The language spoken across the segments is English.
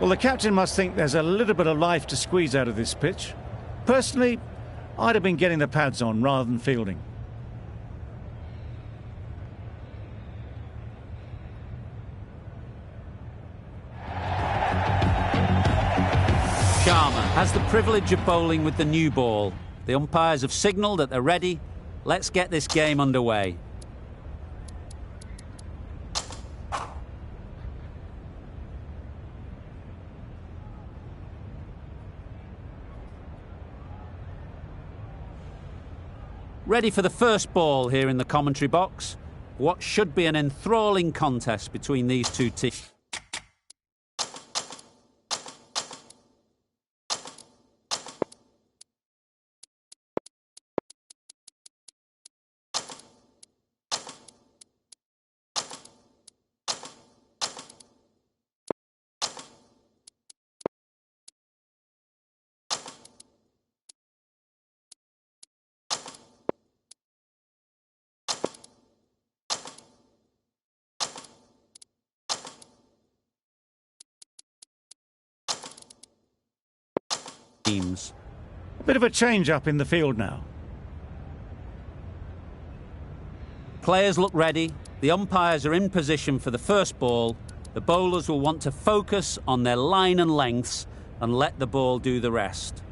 Well, the captain must think there's a little bit of life to squeeze out of this pitch. Personally, I'd have been getting the pads on rather than fielding. Sharma has the privilege of bowling with the new ball. The umpires have signalled that they're ready. Let's get this game underway. Ready for the first ball here in the commentary box. What should be an enthralling contest between these two teams. Bit of a change-up in the field now. Players look ready. The umpires are in position for the first ball. The bowlers will want to focus on their line and lengths and let the ball do the rest.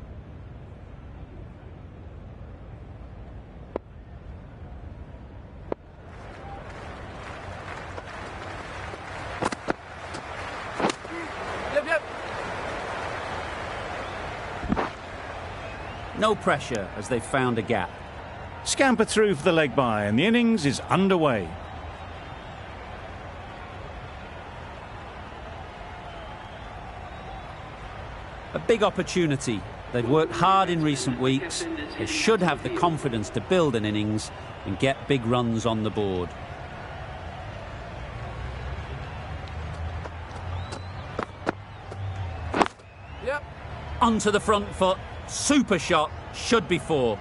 No pressure as they've found a gap. Scamper through for the leg by, and the innings is underway. A big opportunity. They've worked hard in recent weeks. They should have the confidence to build an innings and get big runs on the board. Yep. Onto the front foot. Super shot. Should be 4.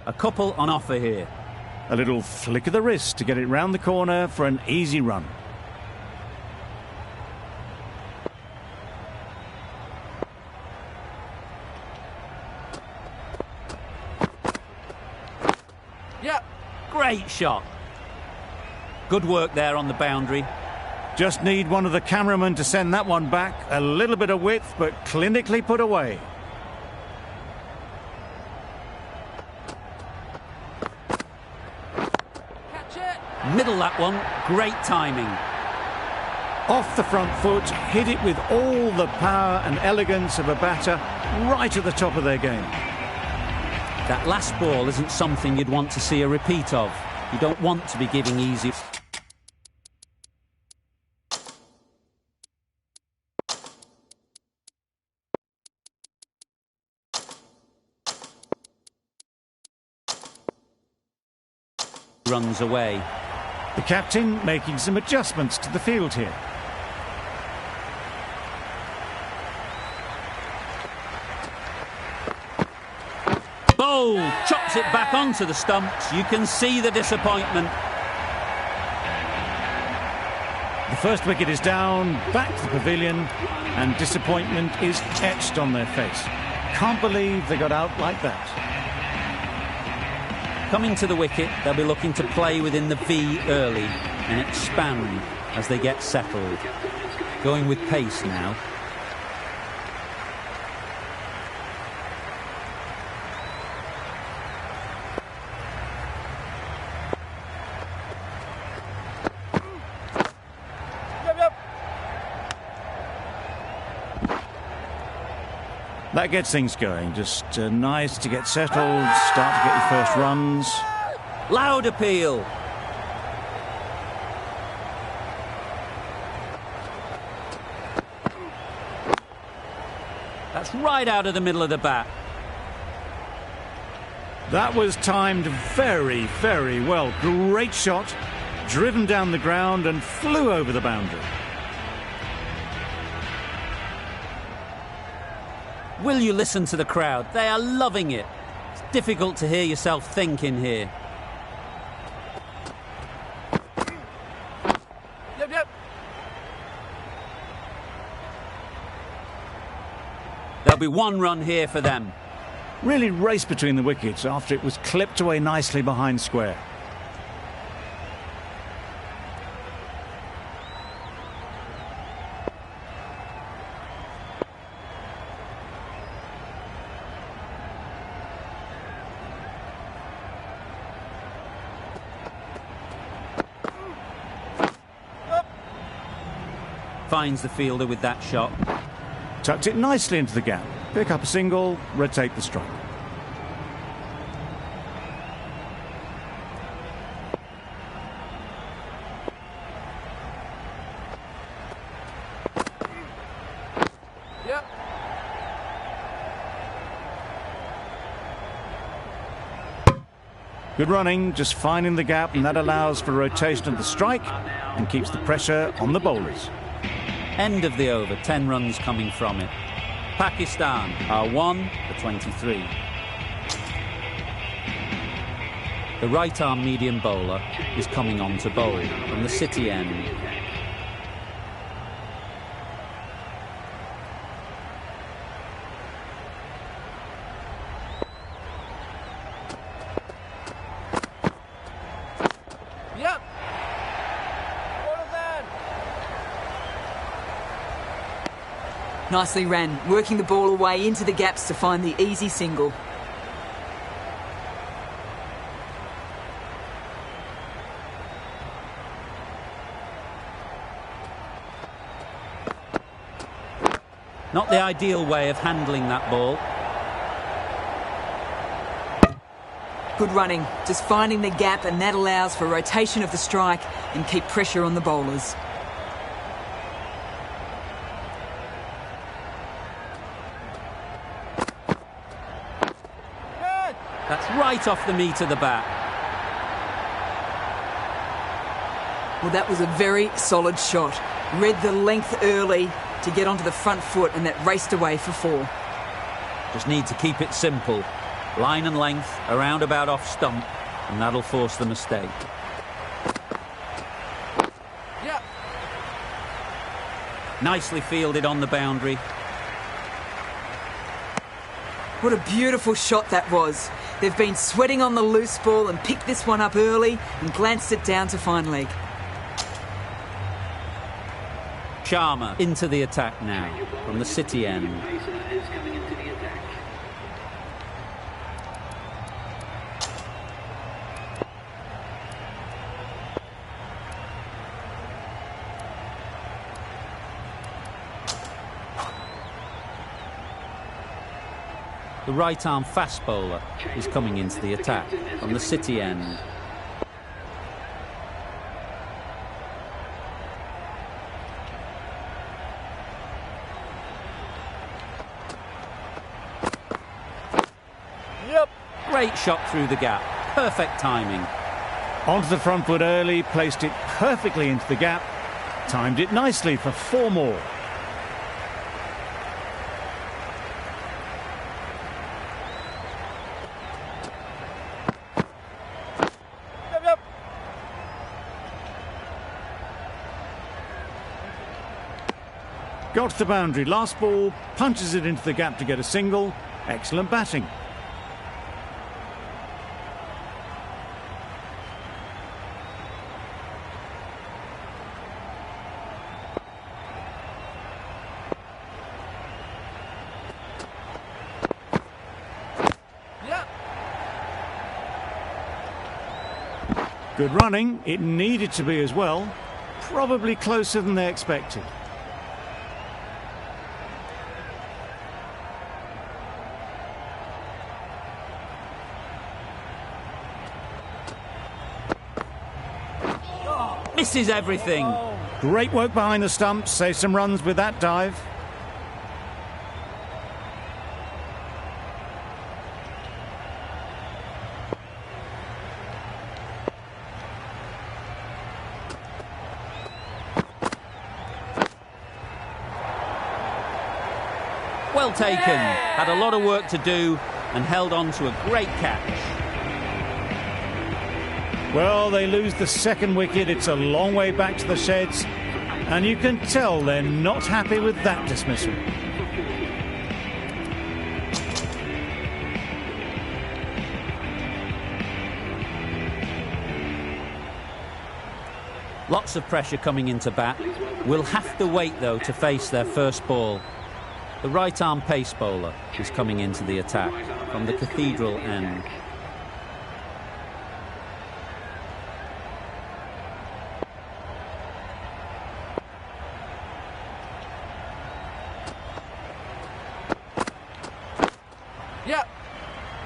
A couple on offer here. A little flick of the wrist to get it round the corner for an easy run. Yep. Great shot. Good work there on the boundary. Just need one of the cameramen to send that one back. A little bit of width, but clinically put away. Catch it. Middle that one. Great timing. Off the front foot, hit it with all the power and elegance of a batter right at the top of their game. That last ball isn't something you'd want to see a repeat of. You don't want to be giving easy... runs away. The captain making some adjustments to the field here. Bowl chops it back onto the stumps. You can see the disappointment. The first wicket is down, back to the pavilion, and disappointment is etched on their face. Can't believe they got out like that. Coming to the wicket, they'll be looking to play within the V early and expand as they get settled. Going with pace now. That gets things going. Just nice to get settled, start to get your first runs. Loud appeal. That's right out of the middle of the bat. That was timed very, very well. Great shot, driven down the ground and flew over the boundary. Will you listen to the crowd? They are loving it. It's difficult to hear yourself think in here. Yep, yep. be one run here for them. Really raced between the wickets after it was clipped away nicely behind square. Finds the fielder with that shot. Tucked it nicely into the gap. Pick up a single, rotate the strike. Yep. Good running, just finding the gap, and that allows for rotation of the strike and keeps the pressure on the bowlers. End of the over, 10 runs coming from it. Pakistan are 1 for 23. The right-arm medium bowler is coming on to bowl from the City end. Yep. Nicely ran, working the ball away into the gaps to find the easy single. Not the ideal way of handling that ball. Good running, just finding the gap, and that allows for rotation of the strike and keep pressure on the bowlers. That's right off the meat of the bat. Well, that was a very solid shot. Read the length early to get onto the front foot, and that raced away for 4. Just need to keep it simple. Line and length, around about off stump, and that'll force the mistake. Yeah. Nicely fielded on the boundary. What a beautiful shot that was. They've been sweating on the loose ball and picked this one up early and glanced it down to fine leg. Sharma into the attack now from the City end. The right-arm fast bowler is coming into the attack from the City end. Yep. Great shot through the gap. Perfect timing. Onto the front foot early, placed it perfectly into the gap. Timed it nicely for 4 more. Got to the boundary, last ball, punches it into the gap to get a single. Excellent batting. Good running, it needed to be as well. Probably closer than they expected. Misses everything. Great work behind the stumps, save some runs with that dive. Well taken. Had a lot of work to do and held on to a great catch. Well, they lose the second wicket. It's a long way back to the sheds, and you can tell they're not happy with that dismissal. Lots of pressure coming into bat. Will have to wait, though, to face their first ball. The right-arm pace bowler is coming into the attack from the Cathedral end.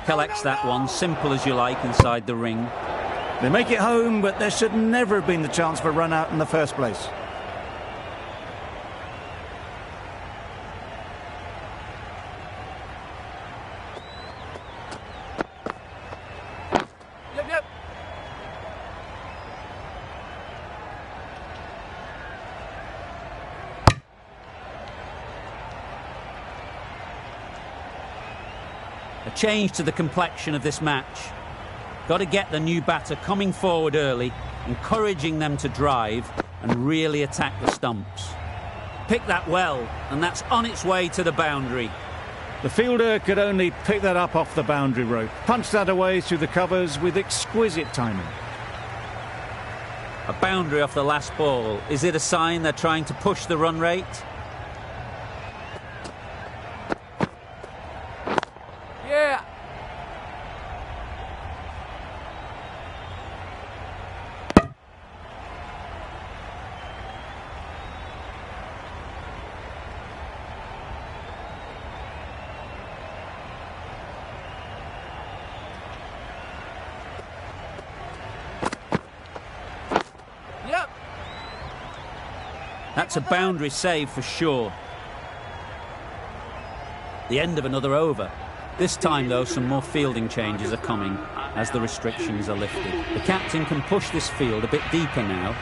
Collects that one, simple as you like, inside the ring. They make it home, but there should never have been the chance for a run out in the first place. A change to the complexion of this match. Got to get the new batter coming forward early, encouraging them to drive and really attack the stumps. Pick that well, and that's on its way to the boundary. The fielder could only pick that up off the boundary rope, punch that away through the covers with exquisite timing. A boundary off the last ball. Is it a sign they're trying to push the run rate? Yeah. That's a boundary save for sure. The end of another over. This time, though, some more fielding changes are coming as the restrictions are lifted. The captain can push this field a bit deeper now.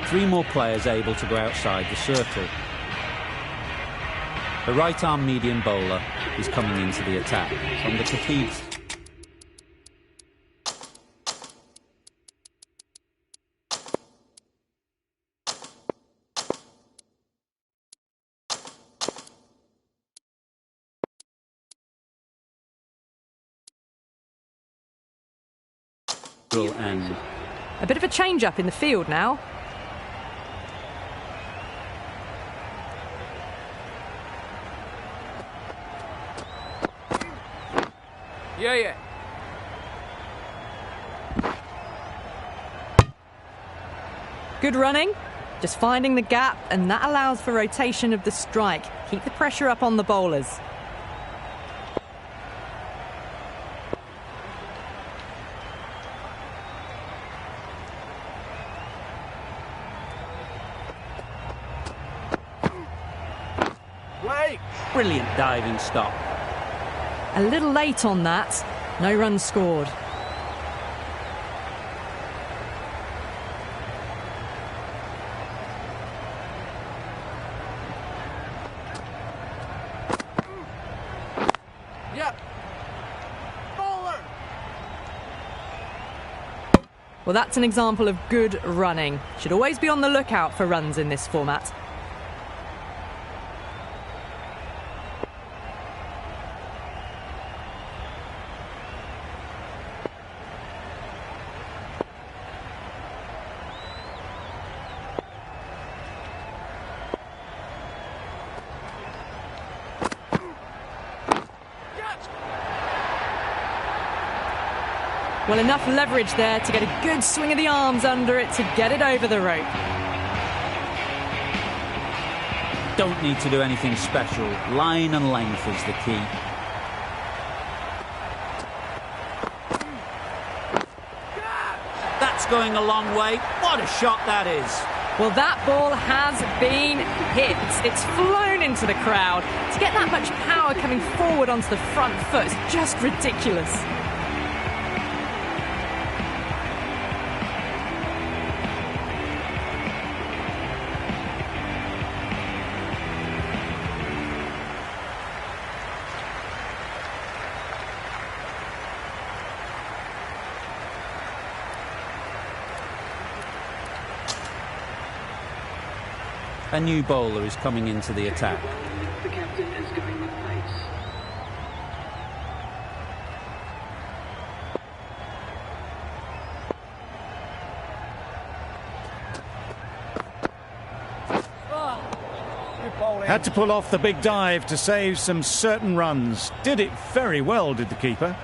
3 more players able to go outside the circle. The right-arm medium bowler is coming into the attack from the Cathedral. End. A bit of a change-up in the field now. Yeah. Good running, just finding the gap, and that allows for rotation of the strike. Keep the pressure up on the bowlers. Brilliant diving stop. A little late on that. No runs scored. Well, that's an example of good running. Should always be on the lookout for runs in this format. Well, enough leverage there to get a good swing of the arms under it to get it over the rope. Don't need to do anything special. Line and length is the key. That's going a long way. What a shot that is. Well, that ball has been hit. It's flown into the crowd. To get that much power coming forward onto the front foot is just ridiculous. A new bowler is coming into the attack. The captain is going with pace. Had to pull off the big dive to save some certain runs. Did it very well, did the keeper.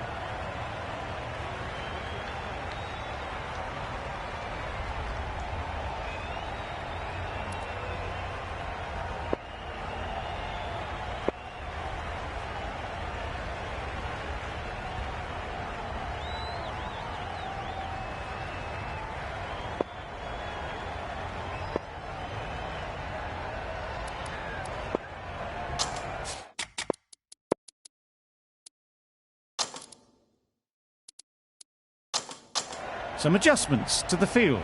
Some adjustments to the field.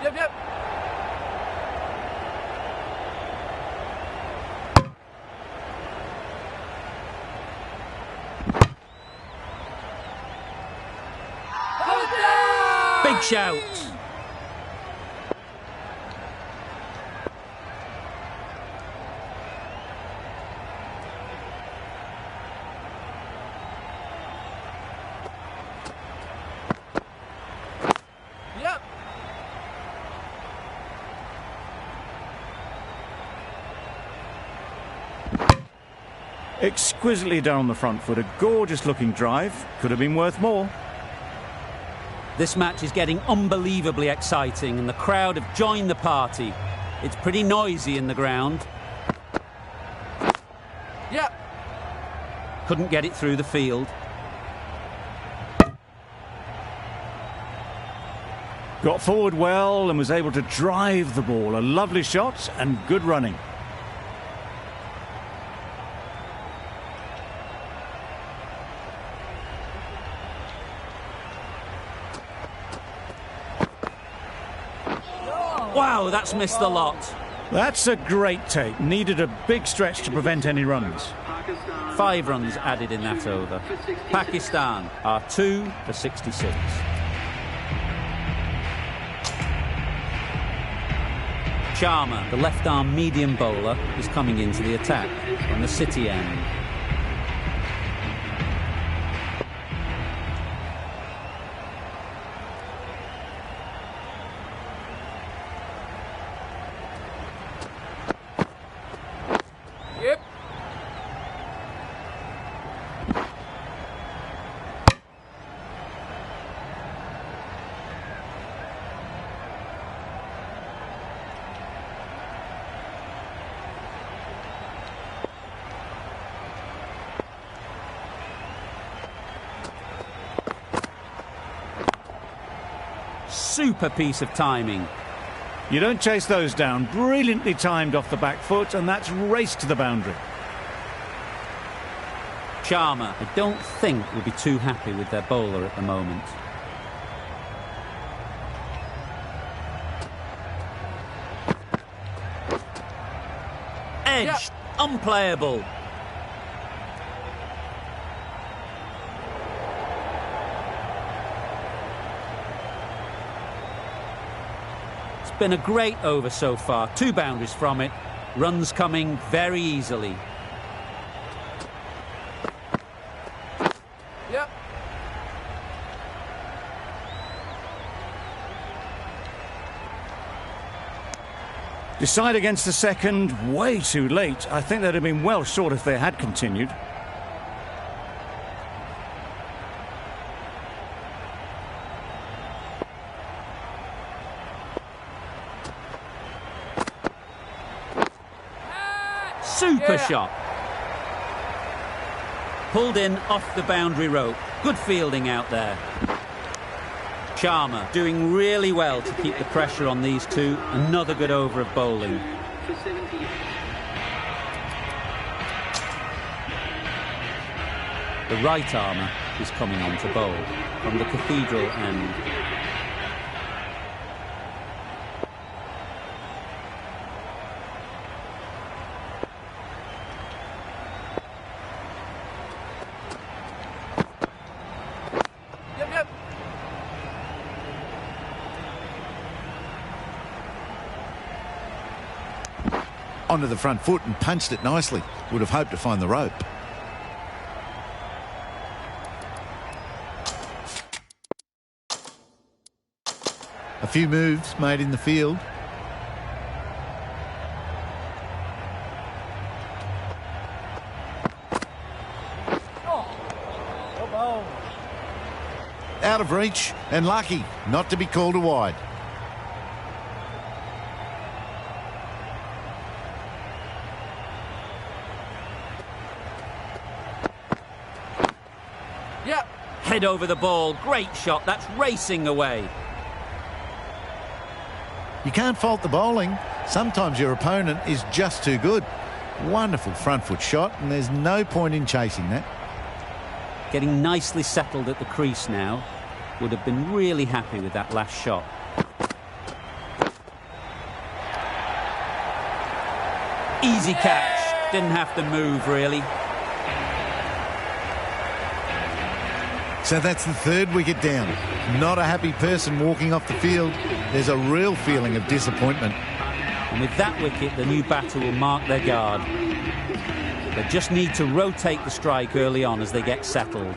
Yep. Big shout. Exquisitely down the front foot, a gorgeous looking drive. Could have been worth more. This match is getting unbelievably exciting and the crowd have joined the party. It's pretty noisy in the ground. Yep. Couldn't get it through the field. Got forward well and was able to drive the ball. A lovely shot and good running. Wow, that's missed the lot. That's a great take. Needed a big stretch to prevent any runs. 5 runs added in that over. Pakistan are 2 for 66. Sharma, the left-arm medium bowler, is coming into the attack from the City end. Yep. Super piece of timing. You don't chase those down. Brilliantly timed off the back foot, and that's raced to the boundary. Sharma, I don't think, will be too happy with their bowler at the moment. Edge, unplayable. Been a great over so far. 2 boundaries from it. Runs coming very easily. Yep. Decide against the second, way too late. I think they'd have been well short if they had continued. Super shot. Pulled in off the boundary rope. Good fielding out there. Sharma doing really well to keep the pressure on these two. Another good over of bowling. The right armour is coming on to bowl from the Cathedral end. Onto the front foot and punched it nicely. Would have hoped to find the rope. A few moves made in the field. Out of reach and lucky not to be called a wide. Yep. Head over the ball. Great shot. That's racing away. You can't fault the bowling. Sometimes your opponent is just too good. Wonderful front foot shot, and there's no point in chasing that. Getting nicely settled at the crease now. Would have been really happy with that last shot. Easy catch. Didn't have to move, really. So that's the third wicket down. Not a happy person walking off the field. There's a real feeling of disappointment. And with that wicket, the new batter will mark their guard. They just need to rotate the strike early on as they get settled.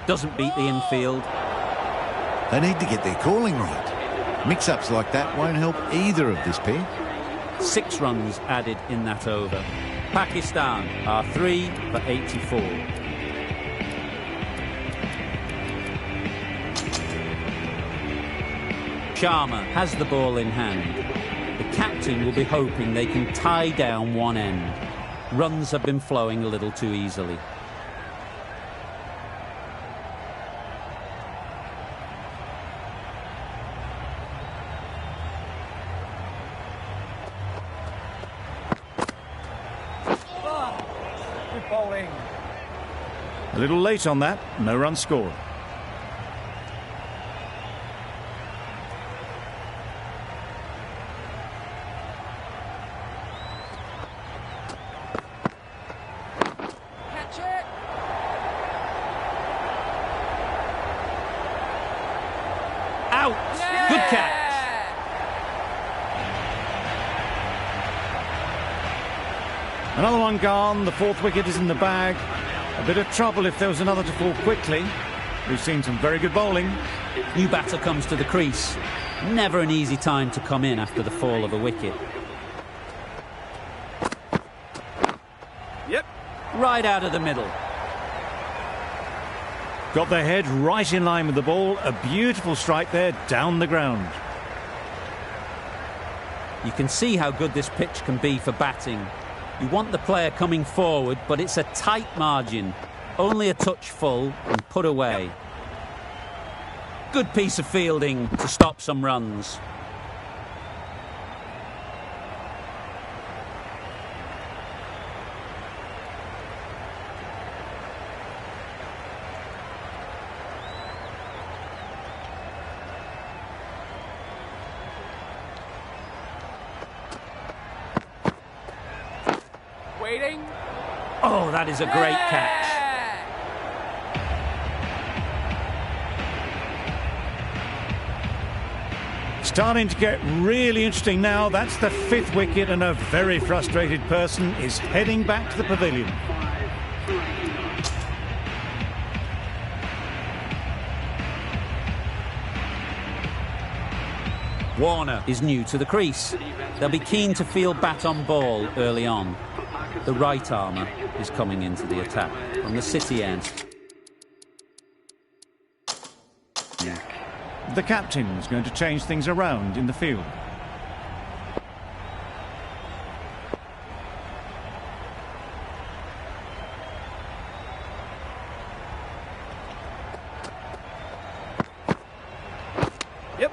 Doesn't beat the infield. They need to get their calling right. Mix-ups like that won't help either of this pair. 6 runs added in that over. Pakistan are 3 for 84. Sharma has the ball in hand. The captain will be hoping they can tie down one end. Runs have been flowing a little too easily. A little late on that, no run scored. Catch it. Out! Good catch! Another one gone, the 4th wicket is in the bag. A bit of trouble if there was another to fall quickly. We've seen some very good bowling. New batter comes to the crease. Never an easy time to come in after the fall of a wicket. Yep. Right out of the middle. Got their head right in line with the ball. A beautiful strike there, down the ground. You can see how good this pitch can be for batting. You want the player coming forward, but it's a tight margin. Only a touch full and put away. Good piece of fielding to stop some runs. Waiting. Oh, that is a great catch. Starting to get really interesting now. That's the 5th wicket, and a very frustrated person is heading back to the pavilion. Warner is new to the crease. They'll be keen to field bat on ball early on. The right armour is coming into the attack from the City end. The captain is going to change things around in the field. Yep.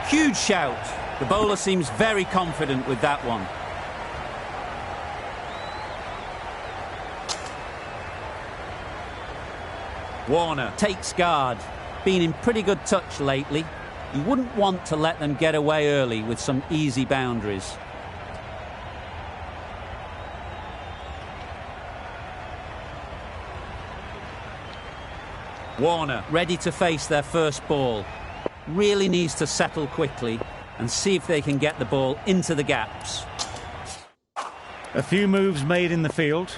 Huge shout. The bowler seems very confident with that one. Warner takes guard. Been in pretty good touch lately. You wouldn't want to let them get away early with some easy boundaries. Warner ready to face their first ball. Really needs to settle quickly and see if they can get the ball into the gaps. A few moves made in the field.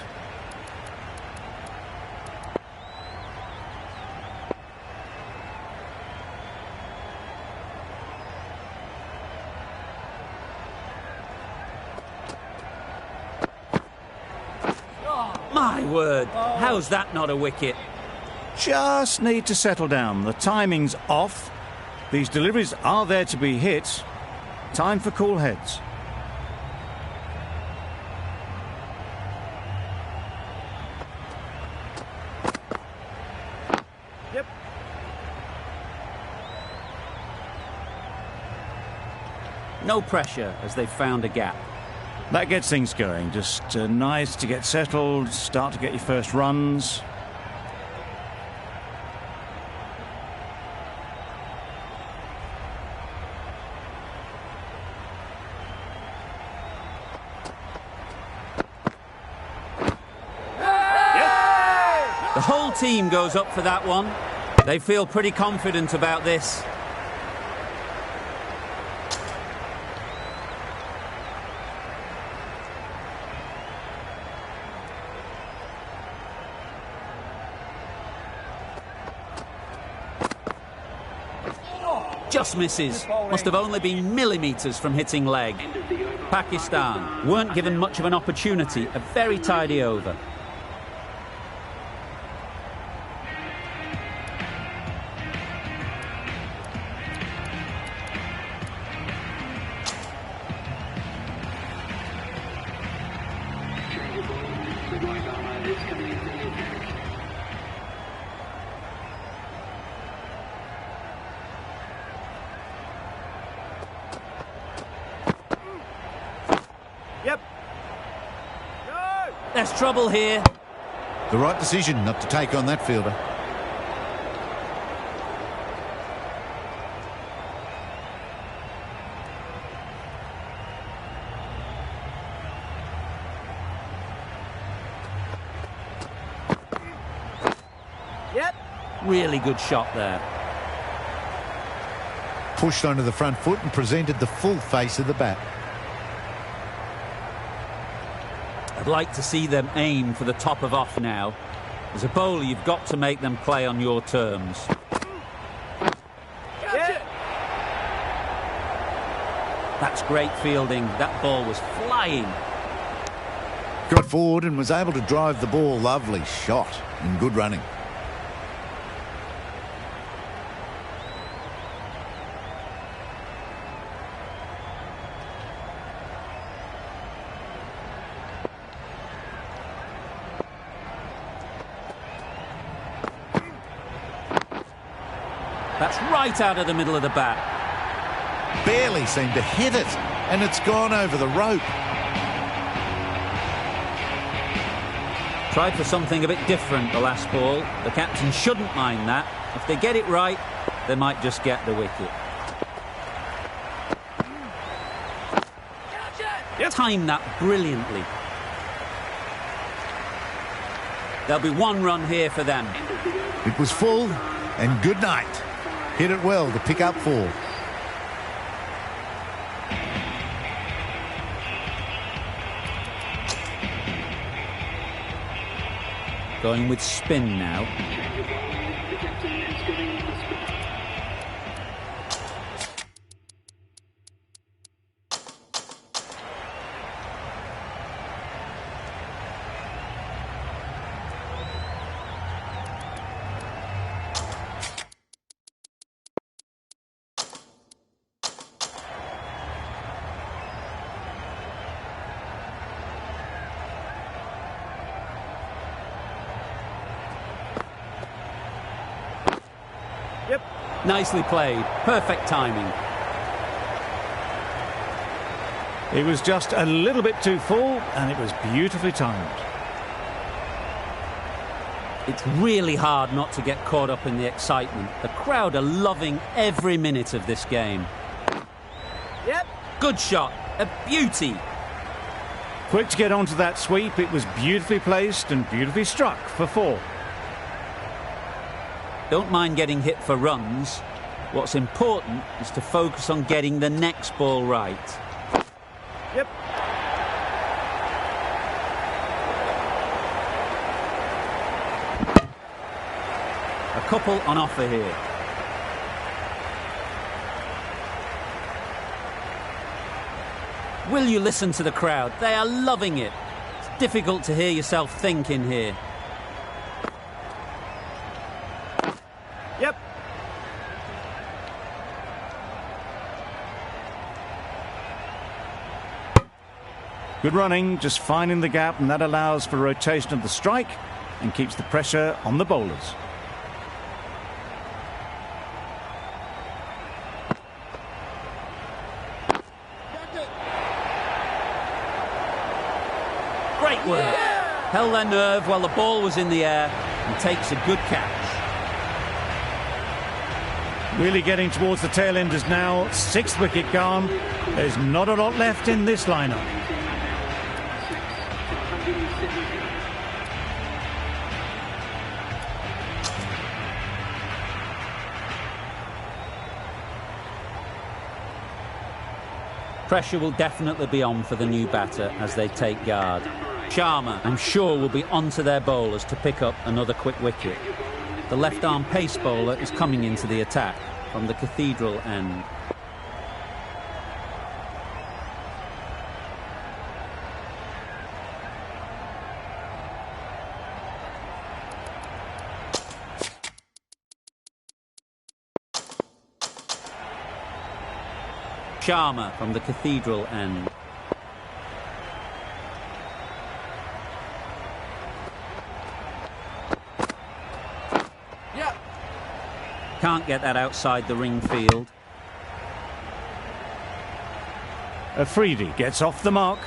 My word, how's that not a wicket? Just need to settle down. The timing's off. These deliveries are there to be hit. Time for cool heads. Yep. No pressure as they've found a gap. That gets things going. Just nice to get settled, start to get your first runs. The whole team goes up for that one. They feel pretty confident about this. Just misses. Must have only been millimetres from hitting leg. Pakistan weren't given much of an opportunity. A very tidy over. There's trouble here. The right decision not to take on that fielder. Really good shot there. Pushed onto the front foot and presented the full face of the bat. I'd like to see them aim for the top of off now. As a bowler, you've got to make them play on your terms. That's great fielding. That ball was flying. Got forward and was able to drive the ball. Lovely shot and good running. That's right out of the middle of the bat. Barely seemed to hit it, and it's gone over the rope. Tried for something a bit different the last ball. The captain shouldn't mind that. If they get it right, they might just get the wicket. Timed that brilliantly. There'll be one run here for them. It was full, and good night. Hit it well to pick up 4. Going with spin now. The captain is going with the spin. Nicely played. Perfect timing. It was just a little bit too full, and it was beautifully timed. It's really hard not to get caught up in the excitement. The crowd are loving every minute of this game. Good shot. A beauty. Quick to get onto that sweep. It was beautifully placed and beautifully struck for 4. Don't mind getting hit for runs. What's important is to focus on getting the next ball right. A couple on offer here. Will you listen to the crowd? They are loving it. Difficult to hear yourself think in here. Yep. Good running, just finding the gap, and that allows for rotation of the strike and keeps the pressure on the bowlers. Great work. Held their nerve while the ball was in the air and takes a good catch. Really getting towards the tail enders now. 6th wicket gone. There's not a lot left in this lineup. Pressure will definitely be on for the new batter as they take guard. Sharma, I'm sure, will be onto their bowlers to pick up another quick wicket. The left-arm pace bowler is coming into the attack from the Cathedral end. Sharma from the Cathedral end. Can't get that outside the ring field. Afridi gets off the mark.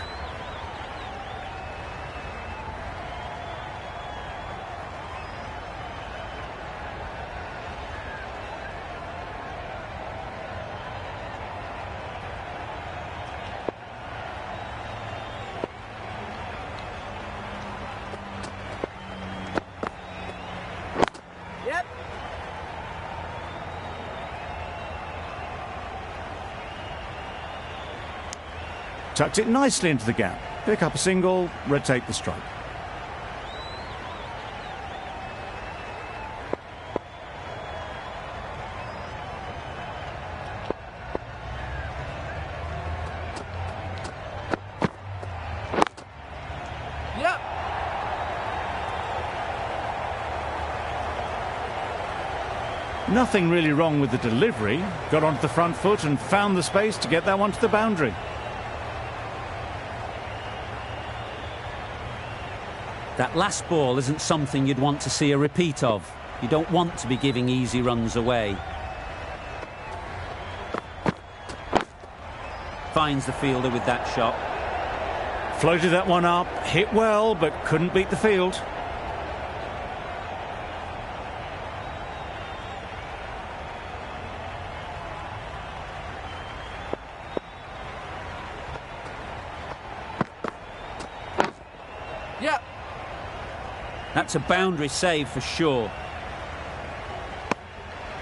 Tucked it nicely into the gap. Pick up a single, rotate the strike. Nothing really wrong with the delivery. Got onto the front foot and found the space to get that one to the boundary. That last ball isn't something you'd want to see a repeat of. You don't want to be giving easy runs away. Finds the fielder with that shot. Floated that one up, hit well, but couldn't beat the field. That's a boundary save for sure.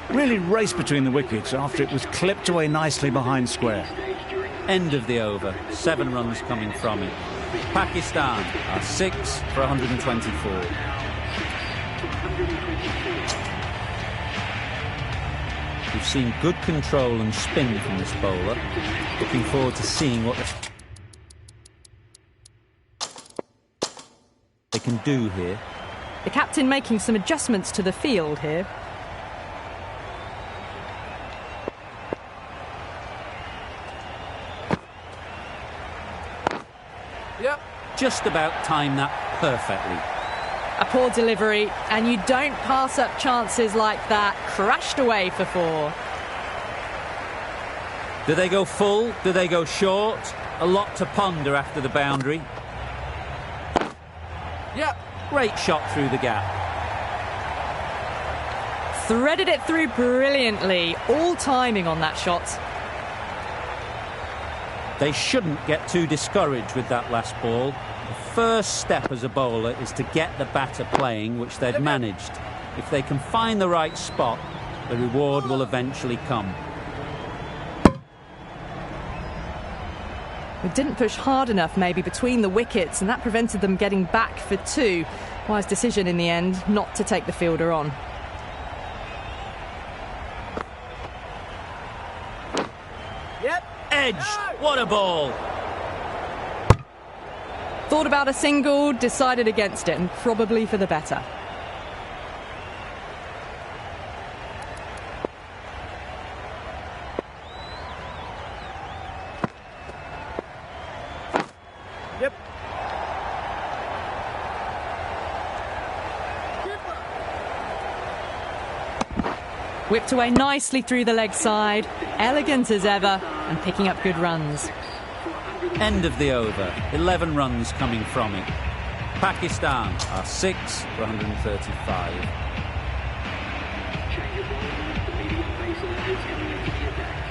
Really raced between the wickets after it was clipped away nicely behind square. End of the over. 7 runs coming from it. Pakistan are 6 for 124. We've seen good control and spin from this bowler. Looking forward to seeing what they can do here. The captain making some adjustments to the field here. Just about timed that perfectly. A poor delivery, and you don't pass up chances like that. Crashed away for 4. Do they go full? Do they go short? A lot to ponder after the boundary. Great shot through the gap. Threaded it through brilliantly. All timing on that shot. They shouldn't get too discouraged with that last ball. The first step as a bowler is to get the batter playing, which they've managed. If they can find the right spot, the reward will eventually come. We didn't push hard enough maybe between the wickets, and that prevented them getting back for 2. Wise decision in the end not to take the fielder on. Edge! What a ball! Thought about a single, decided against it, and probably for the better. Yep. Whipped away nicely through the leg side, elegant as ever, and picking up good runs. End of the over. 11 runs coming from it. Pakistan are 6 for 135. Change of ball. The medium pacer is coming into the attack.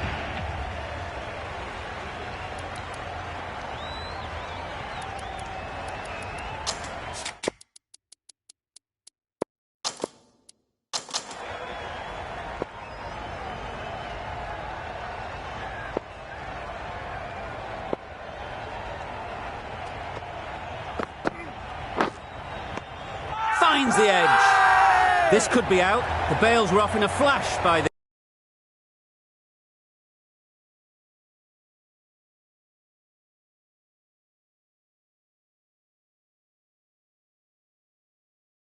Finds the edge. This could be out. The bails were off in a flash by the